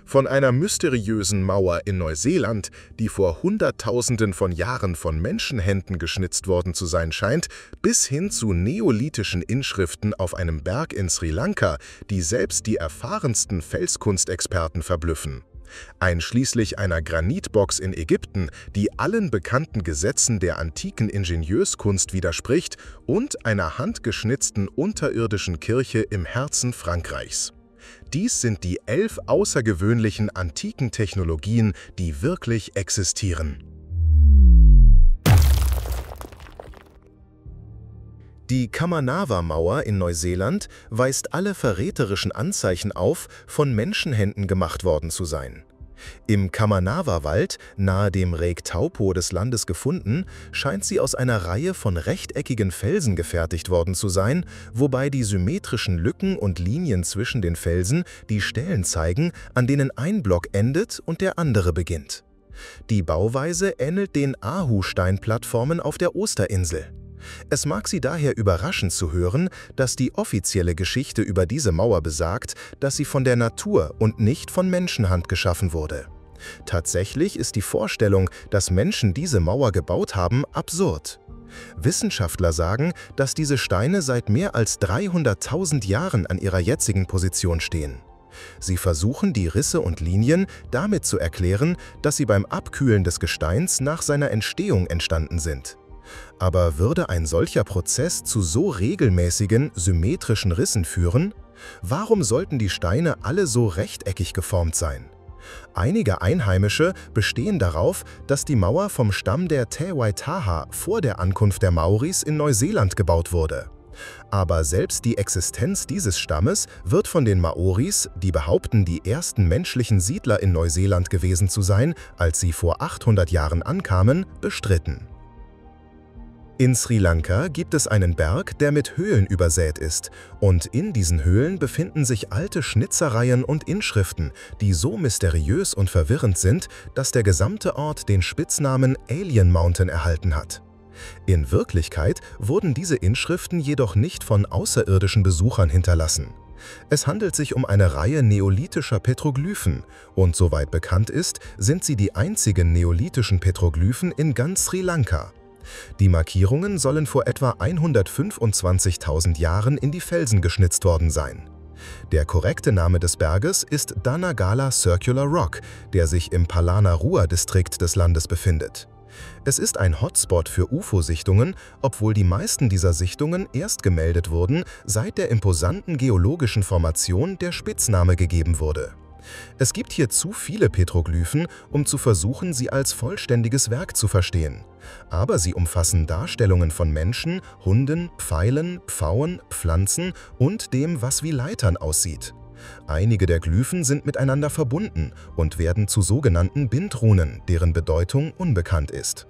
Von einer mysteriösen Mauer in Neuseeland, die vor Hunderttausenden von Jahren von Menschenhänden geschnitzt worden zu sein scheint, bis hin zu neolithischen Inschriften auf einem Berg in Sri Lanka, die selbst die erfahrensten Felskunstexperten verblüffen. Einschließlich einer Granitbox in Ägypten, die allen bekannten Gesetzen der antiken Ingenieurskunst widerspricht, und einer handgeschnitzten unterirdischen Kirche im Herzen Frankreichs. Dies sind die 11 außergewöhnlichen antiken Technologien, die wirklich existieren. Die Kamanava-Mauer in Neuseeland weist alle verräterischen Anzeichen auf, von Menschenhänden gemacht worden zu sein. Im Kamanava-Wald, nahe dem Lake Taupo des Landes gefunden, scheint sie aus einer Reihe von rechteckigen Felsen gefertigt worden zu sein, wobei die symmetrischen Lücken und Linien zwischen den Felsen die Stellen zeigen, an denen ein Block endet und der andere beginnt. Die Bauweise ähnelt den Ahu-Steinplattformen auf der Osterinsel. Es mag Sie daher überraschen zu hören, dass die offizielle Geschichte über diese Mauer besagt, dass sie von der Natur und nicht von Menschenhand geschaffen wurde. Tatsächlich ist die Vorstellung, dass Menschen diese Mauer gebaut haben, absurd. Wissenschaftler sagen, dass diese Steine seit mehr als 300.000 Jahren an ihrer jetzigen Position stehen. Sie versuchen, die Risse und Linien damit zu erklären, dass sie beim Abkühlen des Gesteins nach seiner Entstehung entstanden sind. Aber würde ein solcher Prozess zu so regelmäßigen, symmetrischen Rissen führen? Warum sollten die Steine alle so rechteckig geformt sein? Einige Einheimische bestehen darauf, dass die Mauer vom Stamm der Te Waitaha vor der Ankunft der Maoris in Neuseeland gebaut wurde. Aber selbst die Existenz dieses Stammes wird von den Maoris, die behaupten, die ersten menschlichen Siedler in Neuseeland gewesen zu sein, als sie vor 800 Jahren ankamen, bestritten. In Sri Lanka gibt es einen Berg, der mit Höhlen übersät ist, und in diesen Höhlen befinden sich alte Schnitzereien und Inschriften, die so mysteriös und verwirrend sind, dass der gesamte Ort den Spitznamen Alien Mountain erhalten hat. In Wirklichkeit wurden diese Inschriften jedoch nicht von außerirdischen Besuchern hinterlassen. Es handelt sich um eine Reihe neolithischer Petroglyphen, und soweit bekannt ist, sind sie die einzigen neolithischen Petroglyphen in ganz Sri Lanka. Die Markierungen sollen vor etwa 125.000 Jahren in die Felsen geschnitzt worden sein. Der korrekte Name des Berges ist Danagala Circular Rock, der sich im Palanarua-Distrikt des Landes befindet. Es ist ein Hotspot für UFO-Sichtungen, obwohl die meisten dieser Sichtungen erst gemeldet wurden, seit der imposanten geologischen Formation der Spitzname gegeben wurde. Es gibt hier zu viele Petroglyphen, um zu versuchen, sie als vollständiges Werk zu verstehen. Aber sie umfassen Darstellungen von Menschen, Hunden, Pfeilen, Pfauen, Pflanzen und dem, was wie Leitern aussieht. Einige der Glyphen sind miteinander verbunden und werden zu sogenannten Bindrunen, deren Bedeutung unbekannt ist.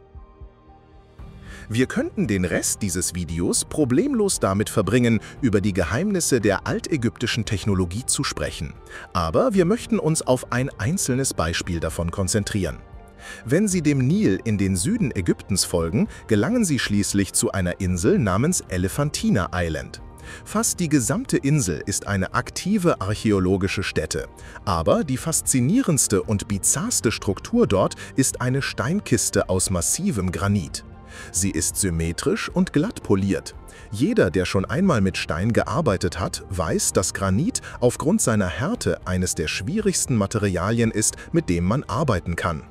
Wir könnten den Rest dieses Videos problemlos damit verbringen, über die Geheimnisse der altägyptischen Technologie zu sprechen. Aber wir möchten uns auf ein einzelnes Beispiel davon konzentrieren. Wenn Sie dem Nil in den Süden Ägyptens folgen, gelangen Sie schließlich zu einer Insel namens Elephantina Island. Fast die gesamte Insel ist eine aktive archäologische Stätte. Aber die faszinierendste und bizarrste Struktur dort ist eine Steinkiste aus massivem Granit. Sie ist symmetrisch und glatt poliert. Jeder, der schon einmal mit Stein gearbeitet hat, weiß, dass Granit aufgrund seiner Härte eines der schwierigsten Materialien ist, mit dem man arbeiten kann.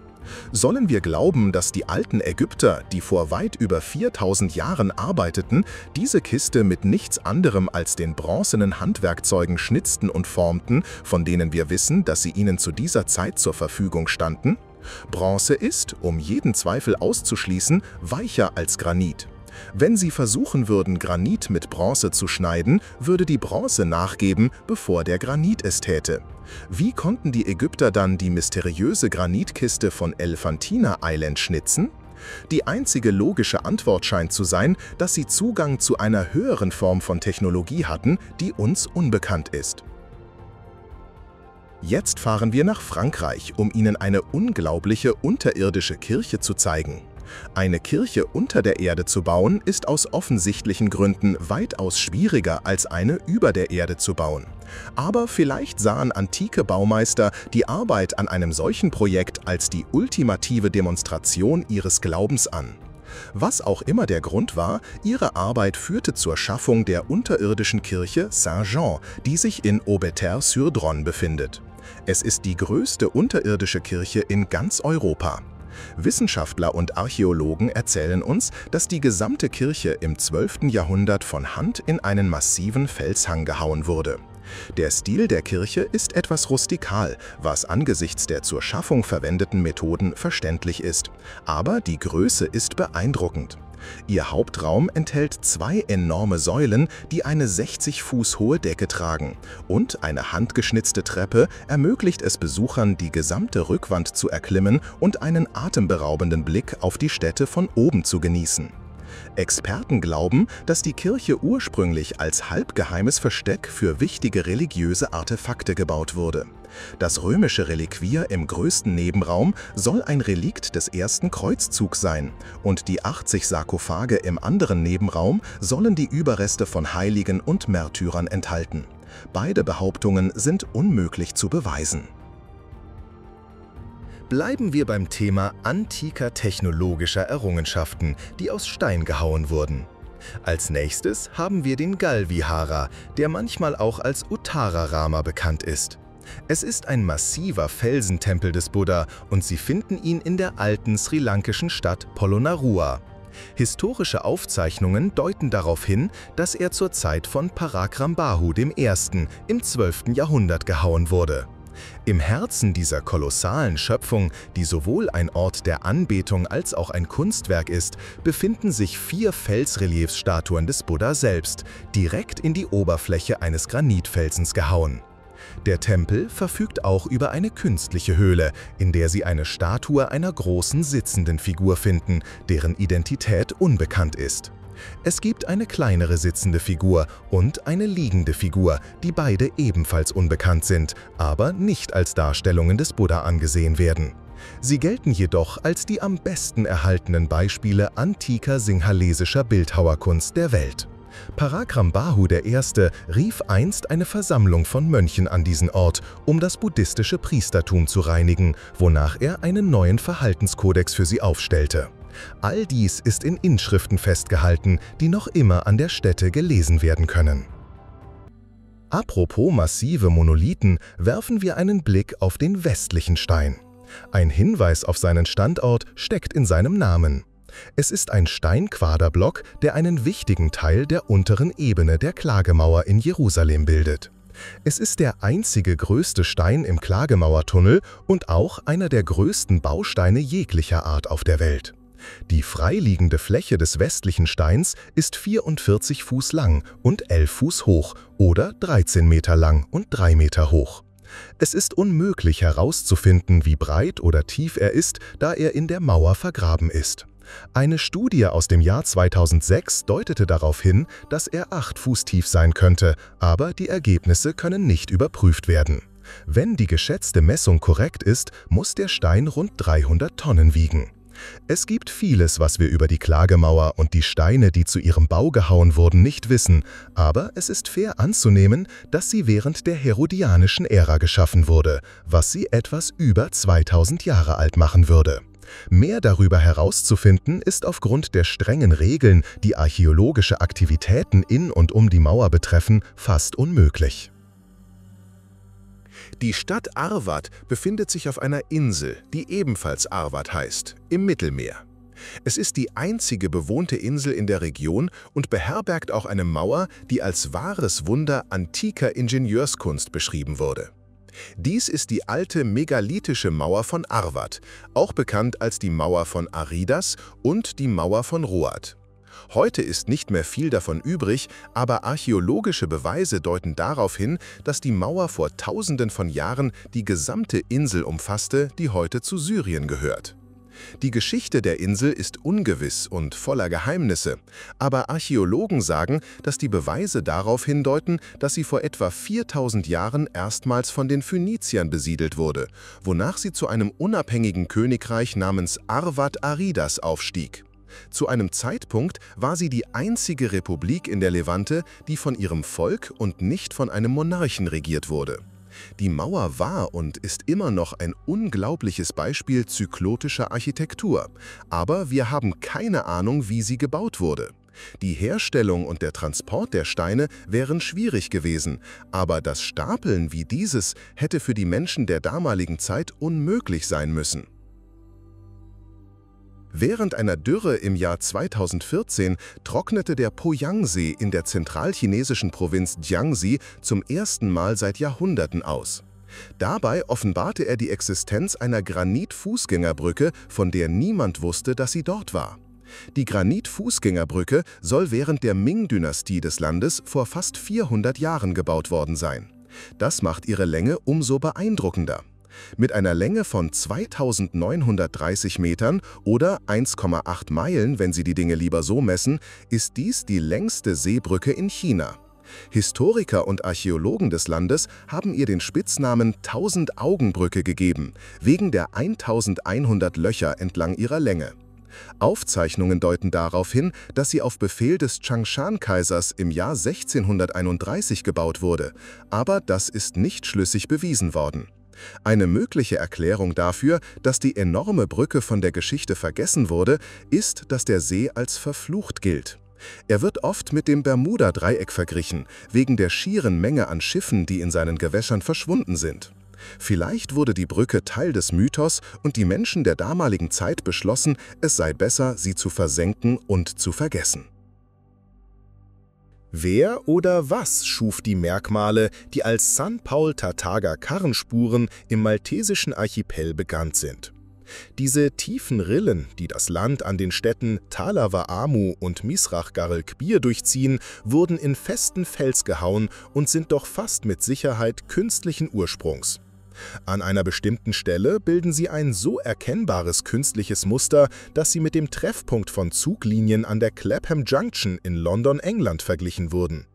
Sollen wir glauben, dass die alten Ägypter, die vor weit über 4000 Jahren arbeiteten, diese Kiste mit nichts anderem als den bronzenen Handwerkzeugen schnitzten und formten, von denen wir wissen, dass sie ihnen zu dieser Zeit zur Verfügung standen? Bronze ist, um jeden Zweifel auszuschließen, weicher als Granit. Wenn Sie versuchen würden, Granit mit Bronze zu schneiden, würde die Bronze nachgeben, bevor der Granit es täte. Wie konnten die Ägypter dann die mysteriöse Granitkiste von Elephantina Island schnitzen? Die einzige logische Antwort scheint zu sein, dass sie Zugang zu einer höheren Form von Technologie hatten, die uns unbekannt ist. Jetzt fahren wir nach Frankreich, um Ihnen eine unglaubliche unterirdische Kirche zu zeigen. Eine Kirche unter der Erde zu bauen, ist aus offensichtlichen Gründen weitaus schwieriger als eine über der Erde zu bauen. Aber vielleicht sahen antike Baumeister die Arbeit an einem solchen Projekt als die ultimative Demonstration ihres Glaubens an. Was auch immer der Grund war, ihre Arbeit führte zur Schaffung der unterirdischen Kirche Saint-Jean, die sich in Aubeterre-sur-Dronne befindet. Es ist die größte unterirdische Kirche in ganz Europa. Wissenschaftler und Archäologen erzählen uns, dass die gesamte Kirche im 12. Jahrhundert von Hand in einen massiven Felshang gehauen wurde. Der Stil der Kirche ist etwas rustikal, was angesichts der zur Schaffung verwendeten Methoden verständlich ist. Aber die Größe ist beeindruckend. Ihr Hauptraum enthält 2 enorme Säulen, die eine 60 Fuß hohe Decke tragen. Und eine handgeschnitzte Treppe ermöglicht es Besuchern, die gesamte Rückwand zu erklimmen und einen atemberaubenden Blick auf die Städte von oben zu genießen. Experten glauben, dass die Kirche ursprünglich als halbgeheimes Versteck für wichtige religiöse Artefakte gebaut wurde. Das römische Reliquier im größten Nebenraum soll ein Relikt des ersten Kreuzzugs sein und die 80 Sarkophage im anderen Nebenraum sollen die Überreste von Heiligen und Märtyrern enthalten. Beide Behauptungen sind unmöglich zu beweisen. Bleiben wir beim Thema antiker technologischer Errungenschaften, die aus Stein gehauen wurden. Als nächstes haben wir den Galvihara, der manchmal auch als Uttararama bekannt ist. Es ist ein massiver Felsentempel des Buddha und Sie finden ihn in der alten sri-lankischen Stadt Polonnaruwa. Historische Aufzeichnungen deuten darauf hin, dass er zur Zeit von Parakrambahu I. im 12. Jahrhundert gehauen wurde. Im Herzen dieser kolossalen Schöpfung, die sowohl ein Ort der Anbetung als auch ein Kunstwerk ist, befinden sich 4 Felsreliefsstatuen des Buddha selbst, direkt in die Oberfläche eines Granitfelsens gehauen. Der Tempel verfügt auch über eine künstliche Höhle, in der Sie eine Statue einer großen sitzenden Figur finden, deren Identität unbekannt ist. Es gibt eine kleinere sitzende Figur und eine liegende Figur, die beide ebenfalls unbekannt sind, aber nicht als Darstellungen des Buddha angesehen werden. Sie gelten jedoch als die am besten erhaltenen Beispiele antiker singhalesischer Bildhauerkunst der Welt. Parakrambahu I. rief einst eine Versammlung von Mönchen an diesen Ort, um das buddhistische Priestertum zu reinigen, wonach er einen neuen Verhaltenskodex für sie aufstellte. All dies ist in Inschriften festgehalten, die noch immer an der Stätte gelesen werden können. Apropos massive Monolithen, werfen wir einen Blick auf den westlichen Stein. Ein Hinweis auf seinen Standort steckt in seinem Namen. Es ist ein Steinquaderblock, der einen wichtigen Teil der unteren Ebene der Klagemauer in Jerusalem bildet. Es ist der einzige größte Stein im Klagemauertunnel und auch einer der größten Bausteine jeglicher Art auf der Welt. Die freiliegende Fläche des westlichen Steins ist 44 Fuß lang und 11 Fuß hoch oder 13 Meter lang und 3 Meter hoch. Es ist unmöglich herauszufinden, wie breit oder tief er ist, da er in der Mauer vergraben ist. Eine Studie aus dem Jahr 2006 deutete darauf hin, dass er 8 Fuß tief sein könnte, aber die Ergebnisse können nicht überprüft werden. Wenn die geschätzte Messung korrekt ist, muss der Stein rund 300 Tonnen wiegen. Es gibt vieles, was wir über die Klagemauer und die Steine, die zu ihrem Bau gehauen wurden, nicht wissen, aber es ist fair anzunehmen, dass sie während der herodianischen Ära geschaffen wurde, was sie etwas über 2000 Jahre alt machen würde. Mehr darüber herauszufinden ist aufgrund der strengen Regeln, die archäologische Aktivitäten in und um die Mauer betreffen, fast unmöglich. Die Stadt Arvad befindet sich auf einer Insel, die ebenfalls Arvad heißt, im Mittelmeer. Es ist die einzige bewohnte Insel in der Region und beherbergt auch eine Mauer, die als wahres Wunder antiker Ingenieurskunst beschrieben wurde. Dies ist die alte megalithische Mauer von Arvad, auch bekannt als die Mauer von Arydas und die Mauer von Roat. Heute ist nicht mehr viel davon übrig, aber archäologische Beweise deuten darauf hin, dass die Mauer vor Tausenden von Jahren die gesamte Insel umfasste, die heute zu Syrien gehört. Die Geschichte der Insel ist ungewiss und voller Geheimnisse, aber Archäologen sagen, dass die Beweise darauf hindeuten, dass sie vor etwa 4000 Jahren erstmals von den Phöniziern besiedelt wurde, wonach sie zu einem unabhängigen Königreich namens Arwad-Aridas aufstieg. Zu einem Zeitpunkt war sie die einzige Republik in der Levante, die von ihrem Volk und nicht von einem Monarchen regiert wurde. Die Mauer war und ist immer noch ein unglaubliches Beispiel zyklotischer Architektur, aber wir haben keine Ahnung, wie sie gebaut wurde. Die Herstellung und der Transport der Steine wären schwierig gewesen, aber das Stapeln wie dieses hätte für die Menschen der damaligen Zeit unmöglich sein müssen. Während einer Dürre im Jahr 2014 trocknete der Poyang-See in der zentralchinesischen Provinz Jiangxi zum ersten Mal seit Jahrhunderten aus. Dabei offenbarte er die Existenz einer Granit-Fußgängerbrücke, von der niemand wusste, dass sie dort war. Die Granit-Fußgängerbrücke soll während der Ming-Dynastie des Landes vor fast 400 Jahren gebaut worden sein. Das macht ihre Länge umso beeindruckender. Mit einer Länge von 2930 Metern oder 1,8 Meilen, wenn Sie die Dinge lieber so messen, ist dies die längste Seebrücke in China. Historiker und Archäologen des Landes haben ihr den Spitznamen Tausend-Augen-Brücke gegeben, wegen der 1100 Löcher entlang ihrer Länge. Aufzeichnungen deuten darauf hin, dass sie auf Befehl des Changshan-Kaisers im Jahr 1631 gebaut wurde, aber das ist nicht schlüssig bewiesen worden. Eine mögliche Erklärung dafür, dass die enorme Brücke von der Geschichte vergessen wurde, ist, dass der See als verflucht gilt. Er wird oft mit dem Bermuda-Dreieck verglichen, wegen der schieren Menge an Schiffen, die in seinen Gewässern verschwunden sind. Vielleicht wurde die Brücke Teil des Mythos und die Menschen der damaligen Zeit beschlossen, es sei besser, sie zu versenken und zu vergessen. Wer oder was schuf die Merkmale, die als San Paul-Tataga-Karrenspuren im maltesischen Archipel bekannt sind? Diese tiefen Rillen, die das Land an den Städten Talava-Amu und Misrach-Garel-Kbir durchziehen, wurden in festen Fels gehauen und sind doch fast mit Sicherheit künstlichen Ursprungs. An einer bestimmten Stelle bilden sie ein so erkennbares künstliches Muster, dass sie mit dem Treffpunkt von Zuglinien an der Clapham Junction in London, England verglichen wurden.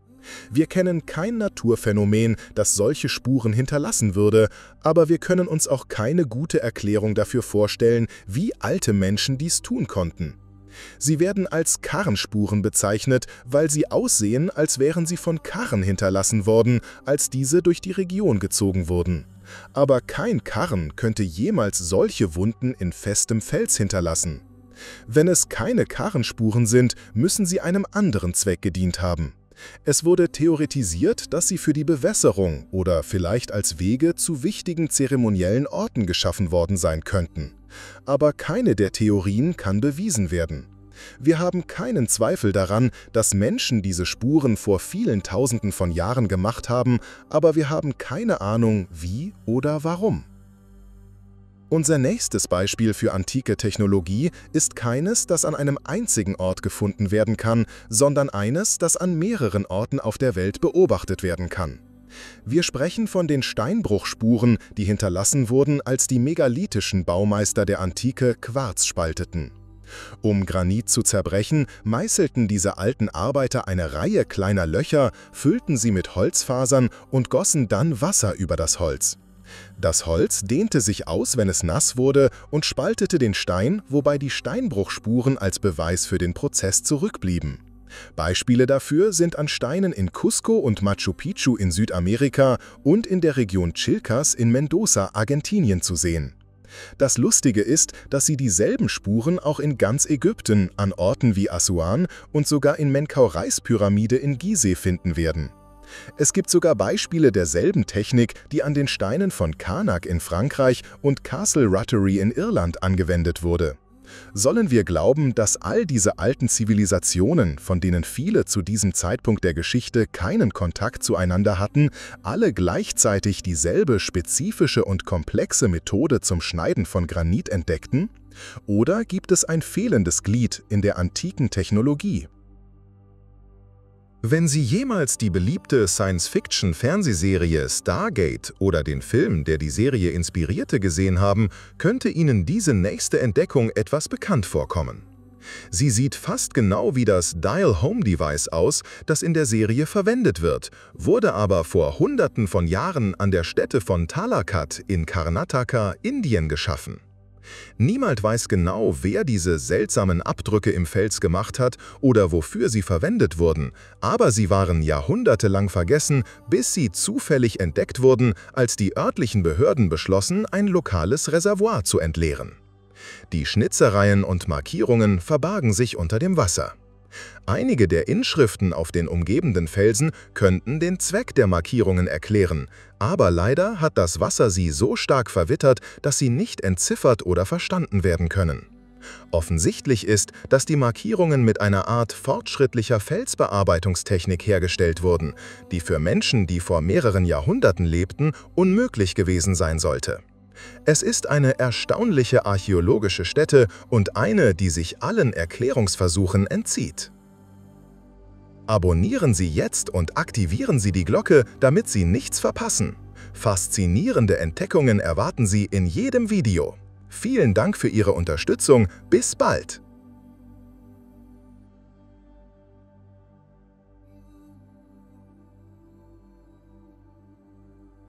Wir kennen kein Naturphänomen, das solche Spuren hinterlassen würde, aber wir können uns auch keine gute Erklärung dafür vorstellen, wie alte Menschen dies tun konnten. Sie werden als Karrenspuren bezeichnet, weil sie aussehen, als wären sie von Karren hinterlassen worden, als diese durch die Region gezogen wurden. Aber kein Karren könnte jemals solche Wunden in festem Fels hinterlassen. Wenn es keine Karrenspuren sind, müssen sie einem anderen Zweck gedient haben. Es wurde theoretisiert, dass sie für die Bewässerung oder vielleicht als Wege zu wichtigen zeremoniellen Orten geschaffen worden sein könnten. Aber keine der Theorien kann bewiesen werden. Wir haben keinen Zweifel daran, dass Menschen diese Spuren vor vielen Tausenden von Jahren gemacht haben, aber wir haben keine Ahnung, wie oder warum. Unser nächstes Beispiel für antike Technologie ist keines, das an einem einzigen Ort gefunden werden kann, sondern eines, das an mehreren Orten auf der Welt beobachtet werden kann. Wir sprechen von den Steinbruchspuren, die hinterlassen wurden, als die megalithischen Baumeister der Antike Quarz spalteten. Um Granit zu zerbrechen, meißelten diese alten Arbeiter eine Reihe kleiner Löcher, füllten sie mit Holzfasern und gossen dann Wasser über das Holz. Das Holz dehnte sich aus, wenn es nass wurde, und spaltete den Stein, wobei die Steinbruchspuren als Beweis für den Prozess zurückblieben. Beispiele dafür sind an Steinen in Cusco und Machu Picchu in Südamerika und in der Region Chilcas in Mendoza, Argentinien zu sehen. Das Lustige ist, dass Sie dieselben Spuren auch in ganz Ägypten, an Orten wie Assuan und sogar in Menkau-Reis-Pyramide in Gizeh finden werden. Es gibt sogar Beispiele derselben Technik, die an den Steinen von Karnak in Frankreich und Castle Ruttery in Irland angewendet wurde. Sollen wir glauben, dass all diese alten Zivilisationen, von denen viele zu diesem Zeitpunkt der Geschichte keinen Kontakt zueinander hatten, alle gleichzeitig dieselbe spezifische und komplexe Methode zum Schneiden von Granit entdeckten? Oder gibt es ein fehlendes Glied in der antiken Technologie? Wenn Sie jemals die beliebte Science-Fiction-Fernsehserie Stargate oder den Film, der die Serie inspirierte, gesehen haben, könnte Ihnen diese nächste Entdeckung etwas bekannt vorkommen. Sie sieht fast genau wie das Dial-Home-Device aus, das in der Serie verwendet wird, wurde aber vor Hunderten von Jahren an der Stätte von Talakat in Karnataka, Indien geschaffen. Niemand weiß genau, wer diese seltsamen Abdrücke im Fels gemacht hat oder wofür sie verwendet wurden, aber sie waren jahrhundertelang vergessen, bis sie zufällig entdeckt wurden, als die örtlichen Behörden beschlossen, ein lokales Reservoir zu entleeren. Die Schnitzereien und Markierungen verbargen sich unter dem Wasser. Einige der Inschriften auf den umgebenden Felsen könnten den Zweck der Markierungen erklären, aber leider hat das Wasser sie so stark verwittert, dass sie nicht entziffert oder verstanden werden können. Offensichtlich ist, dass die Markierungen mit einer Art fortschrittlicher Felsbearbeitungstechnik hergestellt wurden, die für Menschen, die vor mehreren Jahrhunderten lebten, unmöglich gewesen sein sollte. Es ist eine erstaunliche archäologische Stätte und eine, die sich allen Erklärungsversuchen entzieht. Abonnieren Sie jetzt und aktivieren Sie die Glocke, damit Sie nichts verpassen. Faszinierende Entdeckungen erwarten Sie in jedem Video. Vielen Dank für Ihre Unterstützung. Bis bald!